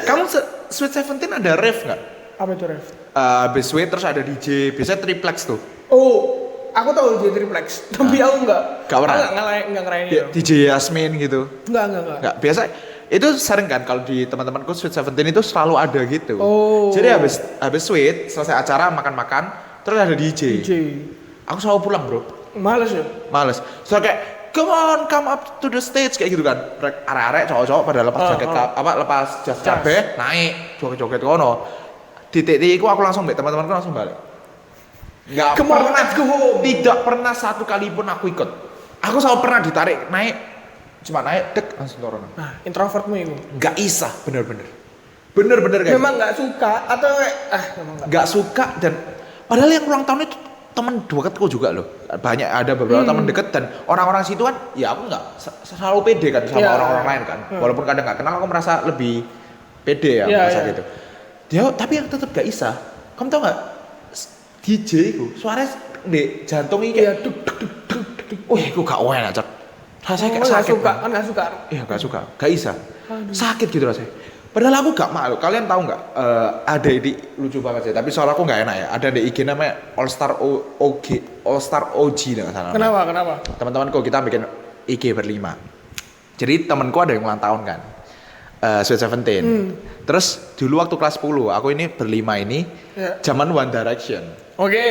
Kamu Sweet Seventeen ada rave nggak? Apa itu, Ref? Habis Sweet terus ada DJ, biasanya triplex tuh. Oh, aku tahu DJ Triplex, tapi aku enggak. Gak pernah? Enggak ngerayain itu. DJ Yasmin gitu. Enggak. Enggak, biasa itu sering kan kalau di teman-temanku Sweet Seventeen itu selalu ada gitu. Oh. Jadi habis Sweet selesai acara makan-makan terus ada DJ. Aku selalu pulang, Bro. Males ya? Males. So kayak come up to the stage kayak gitu kan. Arek-arek cowok-cowok pada lepas jaket lepas jas kabeh naik joget-joget kono. Titik-titik aku langsung teman-temanku langsung balik. Enggak pernah tidak pernah satu kali pun aku ikut. Aku selalu pernah ditarik naik, cuma naik dek langsung turun. Nah, introvertmu itu. Enggak isah, bener-bener guys. Memang enggak suka atau memang enggak suka dan padahal yang ulang tahun itu teman dekatku juga loh. Banyak ada beberapa teman dekat dan orang-orang situ kan ya aku enggak selalu pede kan sama orang-orang lain kan. Walaupun kadang enggak kenal aku merasa lebih pede ya merasa gitu. Dia tapi yang tetap gak isah. Kamu tau gak? DJ ku suaranya di jantung ini kayak duk. Wih, aku gak enak, Cak. Rasanya kayak sakit. Enggak suka. Iya, gak suka. Gak isah. Sakit gitu rasanya. Padahal aku gak malu. Kalian tahu gak? Ada di lucu banget sih. Tapi soal aku gak enak ya. Ada di IG namanya All Star OG dengan sana. Kenapa? Teman-temanku kita bikin IG berlima. Jadi temanku ada yang ulang tahun kan. Sweet Seventeen. Terus dulu waktu kelas 10, aku ini berlima ini zaman One Direction. Oke.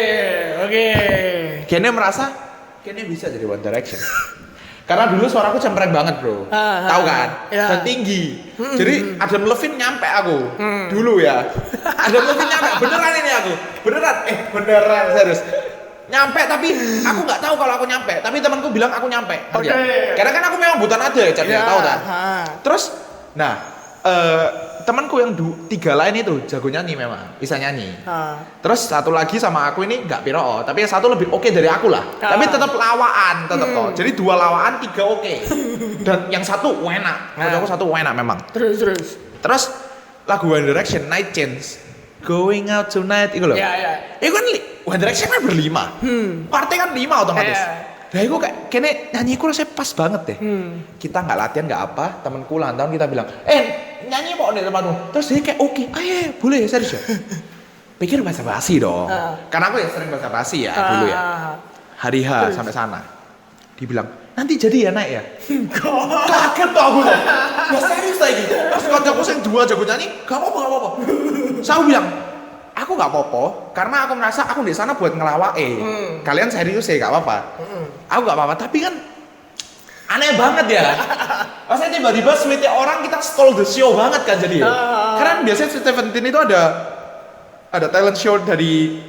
Kayaknya merasa kayaknya bisa jadi One Direction. Karena dulu suaraku cempreng banget, Bro. Tahu kan? Dan tinggi. Jadi Adam Levine nyampe aku. Dulu ya. Adam Levine nyampe. Beneran ini aku. Beneran serius. Nyampe tapi aku nggak tahu kalau aku nyampe. Tapi temanku bilang aku nyampe. Karena kan aku memang buta nada ya, tahu kan? Terus temanku yang 3 lain itu jago nyanyi memang, bisa nyanyi. Terus satu lagi sama aku ini nggak piro, tapi yang satu lebih oke dari aku lah. Tapi tetap lawaan, kok. Jadi 2 lawaan, 3 oke. Dan yang satu enak. Menurut aku satu enak memang. Terus lagu One Direction Night Change, Going Out Tonight itu loh. Iya. Itu kan One Direction kan berlima. Partai kan 5 otomatis. Nah, aku kayak kene nyanyiku rasanya pas banget deh. Kita nggak latihan nggak apa, temanku ulang tahun kita bilang, nyanyi kok nih tempatmu. Terus dia kayak oke, boleh serius ya. Pikir bahasa basi dong. Karena aku ya sering bahasa basi ya dulu ya. Hari H sampai sana. Dibilang, nanti jadi ya naik ya. Kaget tuh aku loh. Ya serius lagi. Terus kancaku yang 2 jago nyanyi, gak apa-apa. Saya bilang, aku gak apa-apa karena aku merasa aku di sana buat ngelawak kalian serius ya gak apa-apa. Aku gak apa-apa tapi kan aneh banget ya. Maksudnya tiba-tiba sweetnya orang kita stole the show banget kan jadi ya. Karena biasanya Sweet Seventeen itu ada talent show dari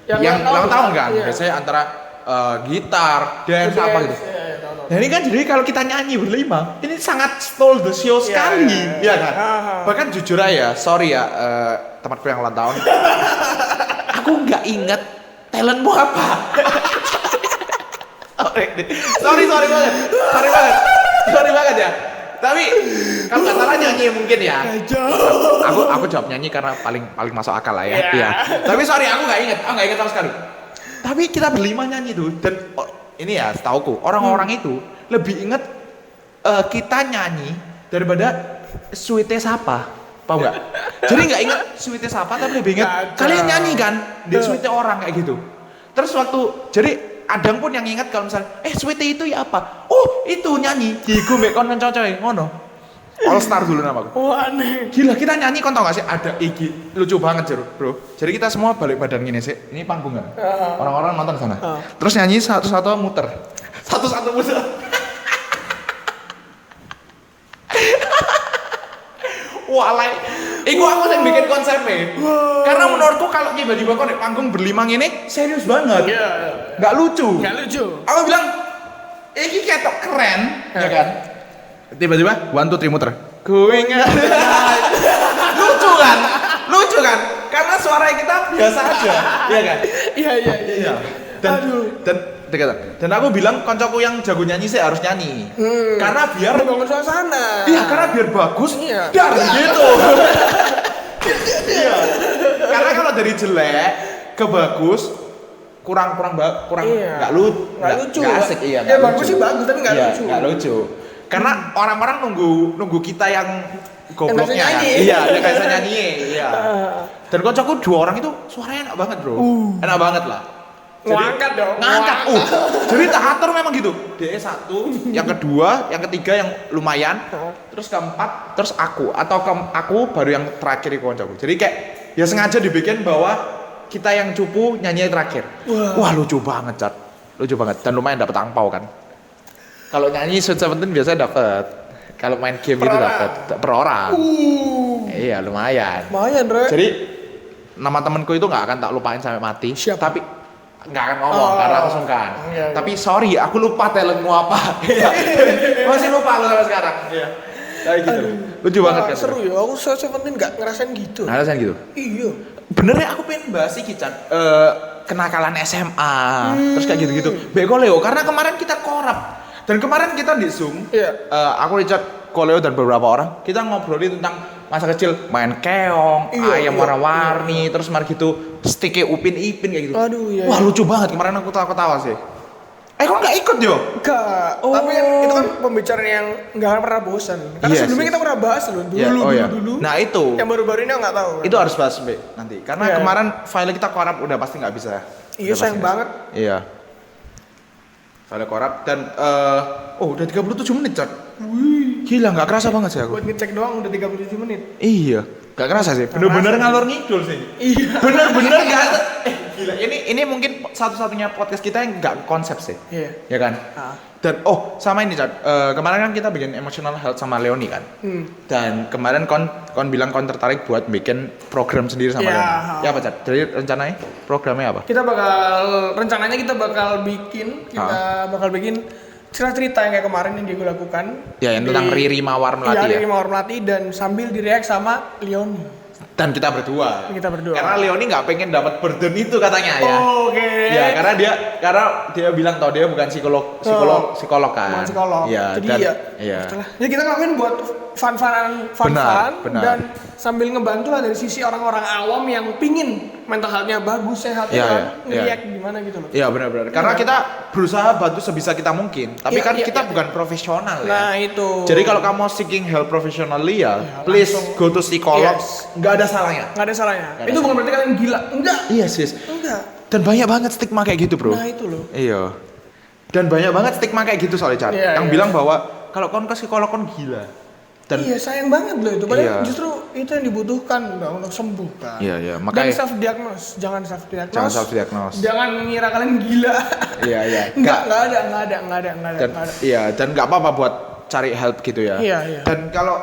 yang ulang tahun kan. Biasanya antara gitar, dance apa gitu. Nah ini kan jadi kalau kita nyanyi berlima, ini sangat stole the show sekali, ya kan? Bahkan jujur aja, sorry ya temanku yang ulang tahun, aku nggak inget talentmu apa. sorry banget ya. Tapi kalau nggak salah nyanyi mungkin ya. Aku jawab nyanyi karena paling masuk akal lah ya. Iya. Tapi sorry aku nggak inget sama sekali. Tapi kita berlima nyanyi tuh dan ini ya setauku orang-orang itu lebih inget kita nyanyi daripada sweetnya siapa, paham nggak? Jadi nggak inget sweetnya siapa tapi lebih inget kalian nyanyi kan di sweetnya orang kayak gitu. Terus waktu jadi Adang pun yang inget kalau misalnya sweetnya itu ya apa? Oh Oh, itu nyanyi. Diego mbek kon cocoy ngono. All Star dulu namaku. Wah, aneh. Gila, kita nyanyi kon tau gak sih? Ada iki lucu banget, Bro. Jadi kita semua balik badan gini sih. Ini panggung kan. Orang-orang nonton sana. Terus nyanyi satu-satu muter. Satu-satu muter. Walai. Iku aku yang bikin konsepnya. Karena menurutku kalau tiba-tiba kok di panggung berlima ini serius banget. Iya. Gak lucu. Gak lucu. Aku bilang, iki ketok keren, ya kan? Tiba-tiba 1 2 3 muter. Going lucu kan? Lucu kan? Karena suara kita biasa aja, iya kan? Iya. Dan aku bilang koncoku yang jago nyanyi sih harus nyanyi. Karena biar bangun suasana. Iya, karena biar bagus. Iya. Dar gitu. Iya. Karena kalau dari jelek ke bagus kurang Iya. nggak lucu, nggak asik, iya. Ya bagus sih bagus tapi nggak lucu. Nggak lucu. Karena orang-orang nunggu kita yang gobloknya. nyanyi. Iya, yang kayak nyanyi. Iya. Dan kocokku 2 orang itu suaranya enak banget, Bro. Enak banget lah. Ngangkat dong. Ngangkat. Jadi tak atur memang gitu. Dia 1, yang kedua, yang ketiga yang lumayan, terus keempat, terus aku baru yang terakhir itu kocokku. Jadi kayak ya sengaja dibikin bahwa kita yang cupu nyanyi terakhir. Wah, lucu banget, Cat. Lucu banget dan lumayan dapat angpau kan. Kalau nyanyi Sweet Seventeen biasanya dapat. Kalau main game itu dapat per orang. Iya, lumayan. Lumayan, Re. Jadi nama temanku itu nggak akan tak lupain sampai mati. Siapa? Tapi nggak akan ngomong karena aku sungkan. Iya. Tapi sorry, aku lupa talentmu apa. Masih lupa lu sampai sekarang. Iya. Kayak gitu. Lucu banget kan. Seru ya. Aku Sweet Seventeen nggak ngerasain gitu. Ngerasain gitu. Iya. Bener ya, aku pengen bahas sih Kican. Kenakalan SMA. Terus kayak gitu-gitu. Bego Leo, karena kemarin kita korap. Dan kemarin kita di Zoom, aku Richard, Koleo dan beberapa orang, kita ngobrolin tentang masa kecil, main keong, ayam warna-warni, terus mari gitu, sticknya Upin Ipin kayak gitu. Aduh, iya. Wah, lucu banget kemarin aku ketawa sih. Kok nggak ikut Jo? Enggak. Tapi itu kan pembicaraan yang nggak akan pernah bosan. Karena sebelumnya kita pernah bahas loh, dulu. Nah itu. Yang baru-baru ini aku nggak tahu. Itu harus bahas nanti. Karena kemarin file kita korap udah pasti nggak bisa. Iya, sayang banget. Iya. File korap dan udah 37 menit, Cak. Wih, gila nggak kerasa banget sih aku. Buat ngecek doang udah 37 menit. Iya, nggak kerasa sih. Bener-bener ngalor ngidul sih. Iya. Bener-bener nggak. Gila. Ini mungkin satu-satunya podcast kita yang nggak konsep sih. Iya. Ya kan? Dan sama ini, Cak. Kemarin kan kita bikin emotional health sama Leoni kan. Dan kemarin kon bilang kon tertarik buat bikin program sendiri sama Leoni. Ya apa, Cak? Jadi rencananya programnya apa? Rencananya kita bakal bikin cerita-cerita yang kayak kemarin yang Diego lakukan. Ya, yang tentang Riri Mawar Melati Riri Mawar Melati dan sambil direact sama Leoni. Dan kita berdua. Karena Leoni nggak pengen dapat burden itu katanya ya. Oke. Ya, karena dia bilang tau dia bukan psikolog kan. Bukan psikolog. Ya, jadi dan, ya kita ngelakuin buat fun dan sambil ngebantu lah dari sisi orang-orang awam yang pingin mental health-nya bagus, sehat, ngeliat gimana gitu loh. Iya, benar-benar. Karena kita berusaha bantu sebisa kita mungkin. Tapi kita bukan profesional ya. Nah, itu. Jadi kalau kamu seeking help professionally please go to psikolog. Nggak ada salahnya. Itu bukan berarti kalian gila. Enggak. Iya, sis. Enggak. Dan banyak banget stigma kayak gitu, Bro. Nah, itu loh. Iya. Dan banyak banget stigma kayak gitu soalnya, Car. Yang bilang bahwa kalau kon ke psikolog kon gila. Dan iya, sayang banget loh itu. Padahal justru itu yang dibutuhkan untuk sembuh kan. Iya, makanya dan jangan self diagnose. Jangan ngira kalian gila. Iya. Enggak ada. Iya, dan enggak apa-apa buat cari help gitu ya. Iya. Dan kalau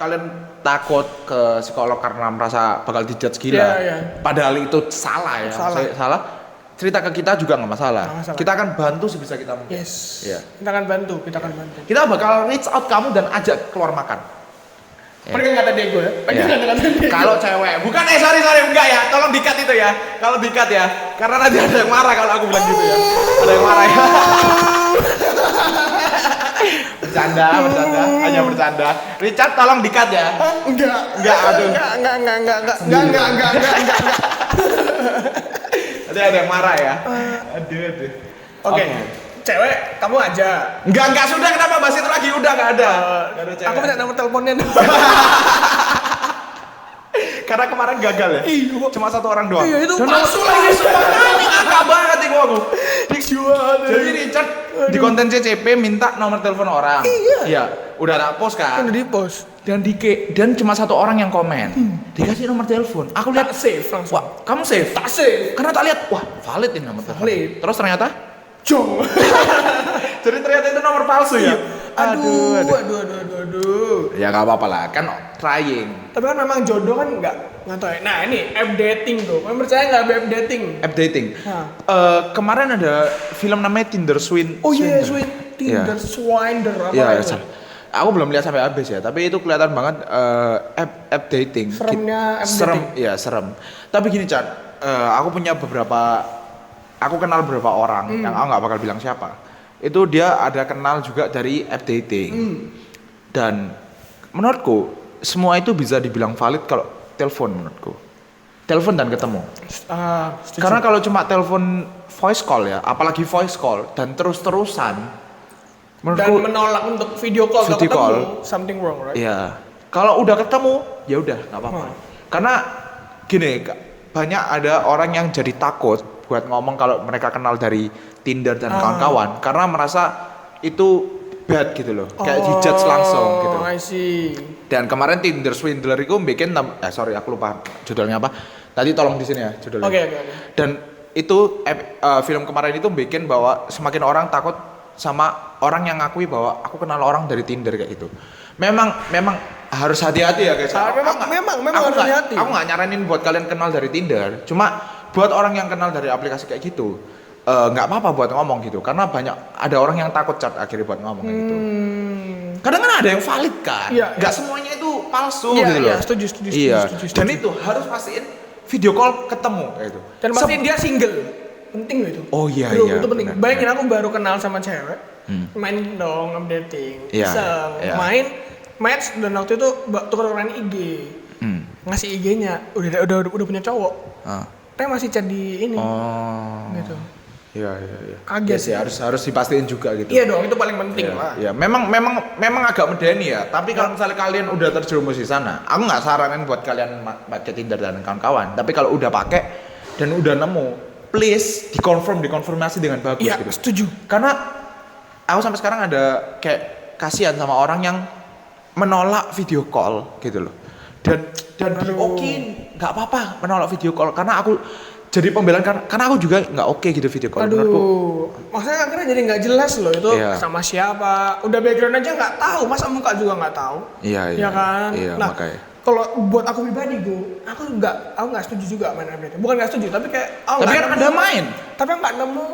kalian takut ke psikolog karena merasa bakal dijudge gila, padahal itu salah ya. Salah. Cerita ke kita juga nggak masalah. Kita akan bantu sebisa kita mungkin. Yes. Yeah. Kita akan bantu. Kita bakal reach out kamu dan ajak keluar makan. Pergi kata Diego ya. Kalau cewek, bukan sorry enggak ya. Tolong di-cut itu ya. Kalau di-cut ya, karena nanti ada yang marah kalau aku bilang gitu ya. Ada yang marah ya. Bercanda, hanya bercanda. Richard tolong di-cut ya. Enggak, aduh. Enggak. Nanti ada yang marah ya. Aduh. Oke. Cewek, kamu aja. Enggak sudah, kenapa bahas itu lagi? Udah enggak ada. Aku minta nomor teleponnya. Karena kemarin gagal ya. Iya. Cuma 1 orang doang. Iya, itu palsu lagi semua kali. ngakak banget iku aku. Jual. Jadi Richard di konten CCP minta nomor telepon orang. Iya, udah tak post kan. Kan di post. Dan cuma satu orang yang komen. Dikasih nomor telepon. Aku lihat Save langsung. wah, kamu save? Tak save. Karena tak lihat, wah, valid ini nomor telepon. Valid. Terus ternyata Jong. jadi ternyata itu nomor palsu ya. Aduh. Ya nggak apa-apa lah, kan trying. Tapi kan memang jodoh kan nggak tahu ya. Nah ini app dating tuh. Kamu percaya nggak app dating? App dating. Kemarin ada film namanya Tinder Swindler. Oh iya, Tinder Swindler apa itu? Aku belum lihat sampai habis ya, tapi itu kelihatan banget app dating. Seremnya app serem, dating. ya serem. Tapi gini Chan, aku kenal beberapa orang yang aku nggak bakal bilang siapa. Itu dia ada kenal juga dari app dating. Dan menurutku semua itu bisa dibilang valid kalau telepon menurutku. Telepon dan ketemu. Karena kalau cuma telepon voice call ya, apalagi voice call dan terus-terusan menurutku, dan menolak untuk video call video ketemu, call, something wrong, right? Iya. Kalau udah ketemu, ya udah nggak apa-apa. Karena gini, banyak ada orang yang jadi takut buat ngomong kalau mereka kenal dari Tinder dan kawan-kawan karena merasa itu bad gitu loh, kayak dijudge langsung gitu. I see. Dan kemarin Tinder Swindler itu bikin, sorry aku lupa judulnya apa. Tadi tolong di sini ya judulnya. Oke. Dan itu film kemarin itu bikin bahwa semakin orang takut sama orang yang ngakui bahwa aku kenal orang dari Tinder kayak gitu. Memang harus hati-hati ya guys. Memang harus hati-hati. Aku nggak nyaranin buat kalian kenal dari Tinder. Cuma buat orang yang kenal dari aplikasi kayak gitu, nggak apa-apa buat ngomong gitu. Karena ada orang yang takut chat akhirnya buat ngomong kayak gitu. Kadang kan ada yang valid kan. Nggak semuanya itu palsu gitu loh. Iya, setuju. Dan itu harus pastiin video call ketemu kayak gitu. Dan pastiin dia single. Penting loh itu. Oh iya. Itu penting. Bayangin aku baru kenal sama cewek, main dong dating, main match dan waktu itu tuker-tukeran IG, ngasih IG-nya, udah punya cowok, tapi masih chat di ini, gitu. Iya. Kaget sih harus dipastiin juga gitu. Iya dong, itu paling penting lah. Iya, memang agak medeni ya. Tapi kalau misalnya kalian udah terjerumus di sana, aku nggak saranin buat kalian pakai Tinder dan kawan-kawan. Tapi kalau udah pakai dan udah nemu, please dikonfirmasi dengan bagus gitu. Setuju. Karena aku sampai sekarang ada kayak kasihan sama orang yang menolak video call gitu loh. Dan diokein, nggak apa-apa menolak video call karena aku jadi pembelaan karena aku juga nggak oke gitu video call. Maksudnya akhirnya jadi nggak jelas loh itu sama siapa. Udah background aja nggak tahu, masa muka juga nggak tahu. Iya kan. Iya, nah, makanya. Kalau buat aku pribadi aku nggak setuju juga main update. Bukan nggak setuju, tapi kayak tapi kan ada main. Tapi aku nggak nemu.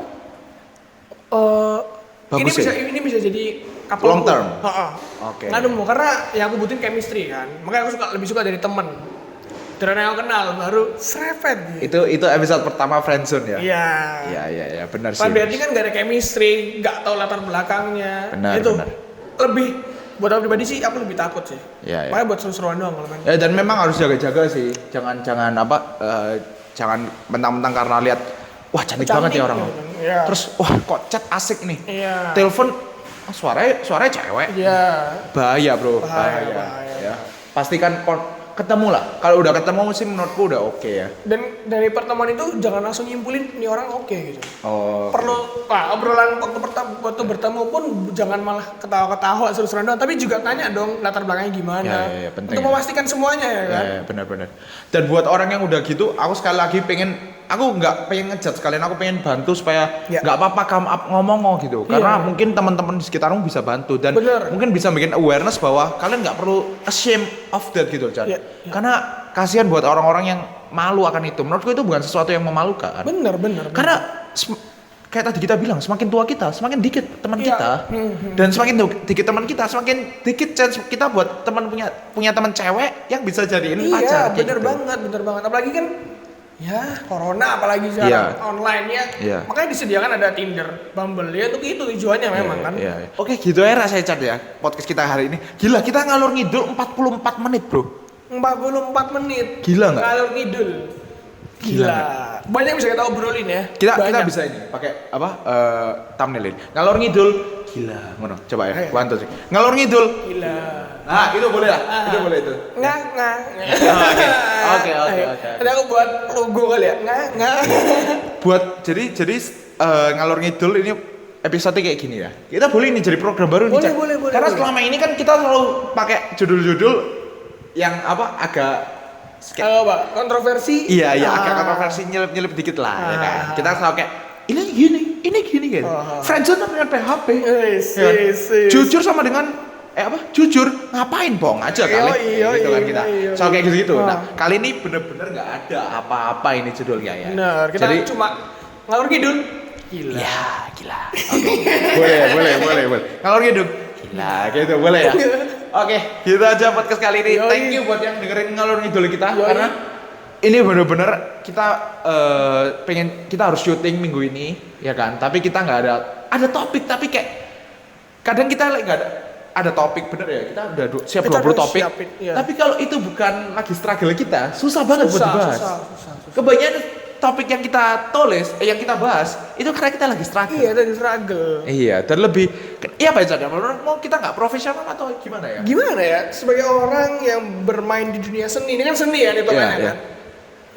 Ini bisa jadi couple long term. Oke. Nggak nemu karena yang aku butuhin chemistry kan. Makanya aku lebih suka dari temen. Dari yang aku kenal baru serepet gitu. Itu episode pertama friendzone ya. Iya, benar sih. Berarti kan nggak ada chemistry, nggak tahu latar belakangnya. Benar. Lebih buat aku pribadi sih aku lebih takut sih. Iya. Makanya buat seru-seruan doang kalau main. Dan memang harus jaga-jaga sih. Jangan mentang-mentang karena lihat wah cantik banget ya orang. Iya. Terus wah kok chat asik nih. Iya. Telepon suaranya cewek. Iya. Bahaya, Bro. Bahaya. Ya. Pastikan ketemu lah. Kalau udah ketemu sih menurutku udah oke ya. Dan dari pertemuan itu jangan langsung nyimpulin ini orang oke gitu. Perlu Okay. obrolan waktu bertemu pun jangan malah ketawa-ketawa seru-seruan doang, tapi juga tanya dong latar belakangnya gimana. Ya, penting. Untuk memastikan semuanya ya kan. Ya, benar-benar. Dan buat orang yang udah gitu, aku sekali lagi aku nggak pengen ngejudge kalian, aku pengen bantu supaya nggak apa-apa come up ngomong gitu. Karena mungkin teman-teman di sekitarmu bisa bantu dan mungkin bisa bikin awareness bahwa kalian nggak perlu ashamed of that gitu, Chan. Karena kasihan buat orang-orang yang malu akan itu. Menurutku itu bukan sesuatu yang memalukan. Bener. Karena kayak tadi kita bilang, semakin tua kita, semakin dikit teman kita. Dan semakin dikit teman kita, semakin dikit chance kita buat punya teman cewek yang bisa jadiin pacar. Iya, bener banget. Apalagi kan corona apalagi sekarang online ya. Makanya disediakan ada Tinder, Bumble ya untuk itu tujuannya memang kan. Oke, gitu ya rasanya Chan ya. Podcast kita hari ini. Gila, kita ngalur ngidul 44 menit, Bro. 44 menit. Gila enggak? Ngalur ngidul. Gila. Banyak bisa kita obrolin ya. Kita bisa ini pakai apa? Thumbnailin. Ngalor ngidul. Gila, ngono. Coba ya. Bantu sih. Ngalor ngidul. Gila. Nah, itu boleh lah. Itu boleh itu. Nggak. Oke. Nanti aku buat logo kali ya. Nggak. buat jadi ngalor ngidul ini episode kayak gini ya. Kita boleh ini jadi program baru nih, Cak. Boleh. Karena selama ini kan kita selalu pakai judul-judul yang agak kontroversi. Iya, agak kontroversi nyelip-nyelip dikit lah, ya kan. Kita selalu kayak ini gini gitu. Friendzone dengan PHP. Jujur sama dengan jujur ngapain bong aja kali. Gitu kan kita. Soal kayak gitu. Nah, kali ini bener-bener nggak ada apa-apa ini judulnya ya. Bener, kita cuma ngalur ngidul. Gila. Ya, gila. Okay. boleh. Ngalor ngidul. Gila, gitu boleh ya. Oke, gitu aja podcast kali ini. Thank you buat yang dengerin ngalor ngidul kita karena ini bener-bener kita kita harus syuting minggu ini, ya kan? Tapi kita nggak ada topik, tapi kayak kadang kita nggak ada topik bener ya. Kita udah siap 20 topik. Tapi kalau itu bukan lagi struggle kita, susah banget buat dibahas. Susah. Kebanyakan topik yang kita tulis, yang kita bahas, itu karena kita lagi struggle. Iya, lagi struggle. Iya, dan lebih, iya Pak Ican, mau kita nggak profesional atau gimana ya? Gimana ya, sebagai orang yang bermain di dunia seni, ini kan seni ya, itu kan?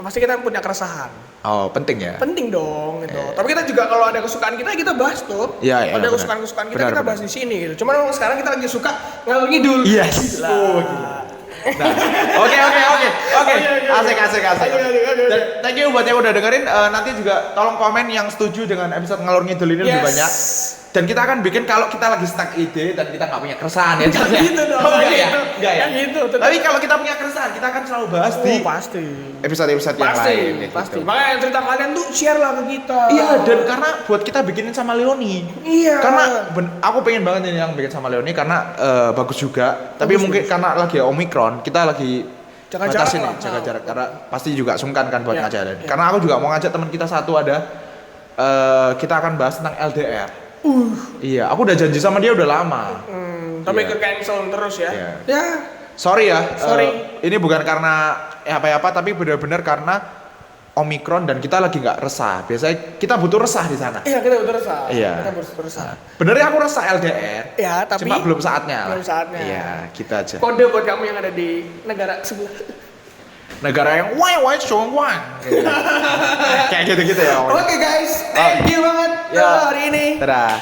Pasti kita punya keresahan. Oh, penting ya? Penting dong, gitu. Tapi kita juga kalau ada kesukaan kita bahas tuh. Iya. Ada kesukaan kita bahas di sini, gitu. Cuman sekarang kita lagi suka ngalur ngidul. Yes. Gila. Nah, oke. Asik. Dan thank you buat yang udah dengerin. Nanti juga tolong komen yang setuju dengan episode ngalor ngidul ini lebih banyak. Dan kita akan bikin kalau kita lagi stuck ide dan kita nggak punya keresahan ya. Gitu dong. Enggak ya. Gitu. Tapi kalau kita punya keresahan, kita akan selalu bahas di pasti episode-episode yang lain. Pasti. Makanya cerita kalian tuh share lah ke kita. Iya, dan karena buat kita bikinin sama Leoni. Iya. Karena aku pengen banget ini yang bikin sama Leoni karena bagus juga. Tapi mungkin karena lagi Omicron, kita lagi jaga jarak karena pasti juga sungkan kan buat ngajarin. Karena aku juga mau ngajak teman kita satu ada kita akan bahas tentang LDR. Iya, aku udah janji sama dia udah lama. Tapi ke cancel terus ya. Ya. Sorry ya. Ini bukan karena apa-apa tapi benar-benar karena Omicron dan kita lagi nggak resah. Biasanya kita butuh resah di sana. Iya, kita butuh resah. Iya. Kita butuh resah. Benernya aku resah LDR. Ya, tapi cuma belum saatnya. Iya, gitu aja. Kode buat kamu yang ada di negara sebelah. Negara yang why kayak gitu ya. Oke guys, thank you banget hari ini. Dadah.